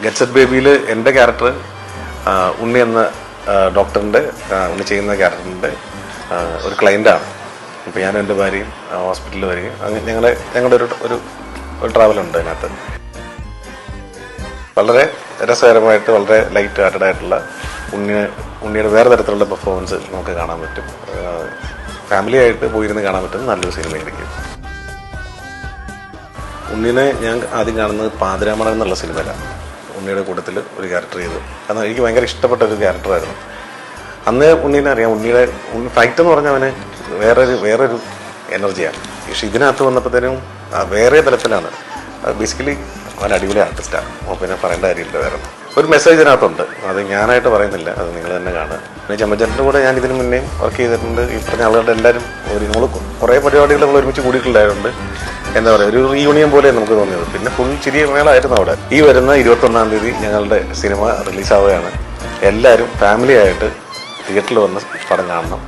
Get set ബേബിയിൽ എൻ്റെ character ഉണ്ണി എന്ന ഡോക്ടറിൻ്റെ ഉണ്ണി ചെയ്യുന്ന ക്യാരക്ടറിൻ്റെ ഒരു ക്ലയൻ്റാണ്. അപ്പോൾ ഞാനും എൻ്റെ ഭാര്യയും ഹോസ്പിറ്റലിൽ വരികയും അങ്ങനെ ഞങ്ങളുടെ ഒരു ട്രാവലുണ്ട് അതിനകത്ത്. വളരെ രസകരമായിട്ട് വളരെ ലൈറ്റ് ഹാർട്ടഡ് ആയിട്ടുള്ള ഉണ്ണിയുടെ വേറെ തരത്തിലുള്ള പെർഫോമൻസ് നമുക്ക് കാണാൻ പറ്റും. ഫാമിലി ആയിട്ട് പോയിരുന്ന് കാണാൻ പറ്റുന്ന നല്ലൊരു സിനിമയായിരിക്കും. ഉണ്ണിനെ ഞാൻ ആദ്യം കാണുന്നത് പാതിരാമണൻ എന്നുള്ള സിനിമയിലാണ്. ഉണ്ണിയുടെ കൂട്ടത്തിൽ ഒരു ക്യാരക്ടർ ചെയ്തു. കാരണം എനിക്ക് ഭയങ്കര ഇഷ്ടപ്പെട്ട ഒരു ക്യാരക്ടറായിരുന്നു. അന്ന് ഉണ്ണീനെ അറിയാം. ഫൈറ്റ് എന്ന് പറഞ്ഞാൽ അവന് വേറൊരു എനർജിയാണ്. പക്ഷെ ഇതിനകത്ത് വന്നപ്പോഴത്തേനും വേറെ തലത്തിലാണ്. ബേസിക്കലി അവൻ അടിപൊളി ആർട്ടിസ്റ്റാണ്. പിന്നെ പറയേണ്ട കാര്യമില്ല. വേറെ ഒരു മെസ്സേജ് ഇതിനകത്തുണ്ട്. അത് ഞാനായിട്ട് പറയുന്നില്ല, അത് നിങ്ങൾ തന്നെ കാണുക. പിന്നെ ചെമ്മച്ചേട്ടൻ്റെ കൂടെ ഞാൻ ഇതിന് മുന്നേ വർക്ക് ചെയ്തിട്ടുണ്ട്. ഈ പറഞ്ഞ ആളുകളുടെ എല്ലാവരും നമ്മൾ കുറേ പരിപാടികൾ നമ്മൾ ഒരുമിച്ച് കൂടിയിട്ടുണ്ടായതുകൊണ്ട് എന്താ പറയുക, ഒരു റീയൂണിയൻ പോലെ നമുക്ക് തോന്നിയത്. പിന്നെ ഫുൾ ചിരി മേളായിരുന്നു അവിടെ. ഈ വരുന്ന 21-ാം തീയതി ഞങ്ങളുടെ സിനിമ റിലീസാവുകയാണ്. എല്ലാവരും ഫാമിലി ആയിട്ട് തിയേറ്ററിൽ വന്ന് പടം കാണണം.